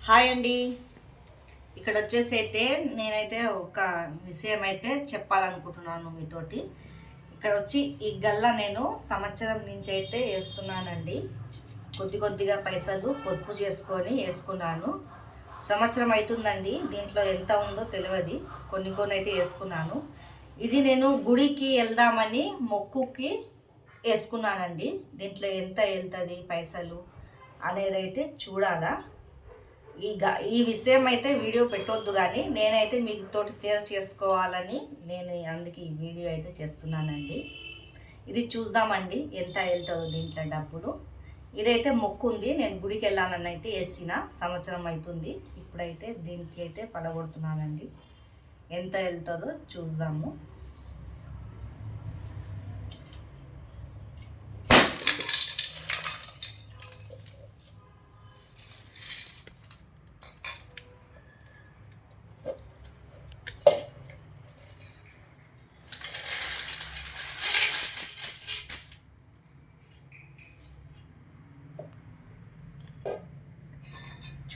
Hi అండి. ఇక్కడ వచ్చేసి అయితే నేనైతే ఒక విషయం అయితే చెప్పాలనుకుంటున్నాను మీతోటి. ఇక్కడ వచ్చి ఈ గల్ల నేను సంవత్సరం నుంచి అయితే వేస్తున్నానండి. కొద్ది కొద్దిగా పైసలు పొదుపు చేసుకొని వేసుకున్నాను. సంవత్సరం అవుతుందండి. దీంట్లో ఎంత ఉందో తెలియదు. కొన్ని అయితే వేసుకున్నాను. ఇది నేను గుడికి వెళ్దామని మొక్కుకి వేసుకున్నానండి. దీంట్లో ఎంత వెళ్తుంది పైసలు అనేది అయితే చూడాలా. ఈ విషయం అయితే వీడియో పెట్టొద్దు, కానీ నేనైతే మీతోటి షేర్ చేసుకోవాలని నేను అందుకే ఈ వీడియో అయితే చేస్తున్నానండి. ఇది చూద్దామండి ఎంత వెళ్తుందో దీంట్లో డబ్బులు. ఇదైతే మొక్కు ఉంది, నేను గుడికి వెళ్ళాలని అయితే వేసిన సంవత్సరం అవుతుంది. ఇప్పుడైతే దీనికి అయితే పడగొడుతున్నానండి. ఎంత వెళ్తుందో చూద్దాము.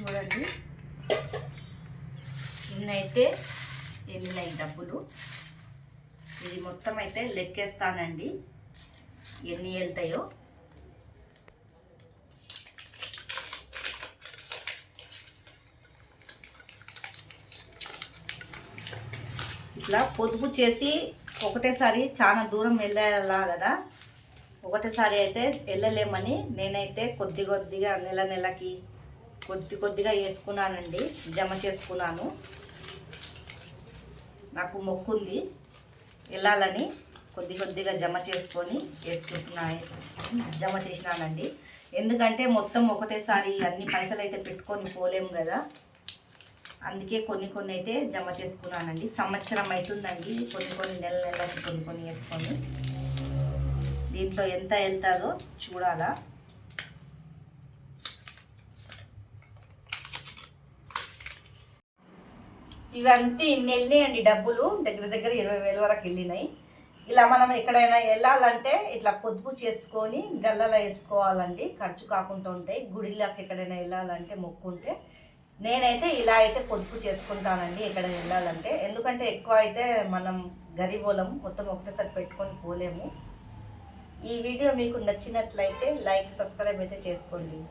చూడండి, ఇన్నైతే వెళ్ళినాయి డబ్బులు. ఇది మొత్తం అయితే లెక్కేస్తానండి ఎన్ని వెళ్తాయో. ఇట్లా పొదుపు చేసి ఒకటేసారి చాలా దూరం వెళ్ళాలా కదా, ఒకటేసారి అయితే వెళ్ళలేమని నేనైతే కొద్దిగా నెలకి కొద్దిగా వేసుకున్నానండి, జమ చేసుకున్నాను. నాకు మొక్కుంది వెళ్ళాలని కొద్దిగా జమ చేసుకొని జమ చేసినానండి. ఎందుకంటే మొత్తం ఒకటేసారి అన్ని పైసలు అయితే పెట్టుకొని పోలేము కదా, అందుకే కొన్ని అయితే జమ చేసుకున్నానండి. సంవత్సరం అవుతుందండి. కొన్ని నెలకి కొన్ని వేసుకొని దీంట్లో ఎంత వెళ్తుందో చూడాలా. ఇవంతా ఇన్ని వెళ్ళినాయండి డబ్బులు, దగ్గర 20,000 వరకు వెళ్ళినాయి. ఇలా మనం ఎక్కడైనా వెళ్ళాలంటే ఇట్లా పొదుపు చేసుకొని గల్లలో వేసుకోవాలండి, ఖర్చు కాకుండా ఉంటాయి. గుడిలోకి ఎక్కడైనా వెళ్ళాలంటే మొక్కుంటే నేనైతే ఇలా అయితే పొదుపు చేసుకుంటానండి ఎక్కడైనా వెళ్ళాలంటే. ఎందుకంటే ఎక్కువ అయితే మనం గరీబోళం మొత్తం ఒకటేసారి పెట్టుకొని పోలేము. ఈ వీడియో మీకు నచ్చినట్లయితే లైక్ సబ్స్క్రైబ్ అయితే చేసుకోండి.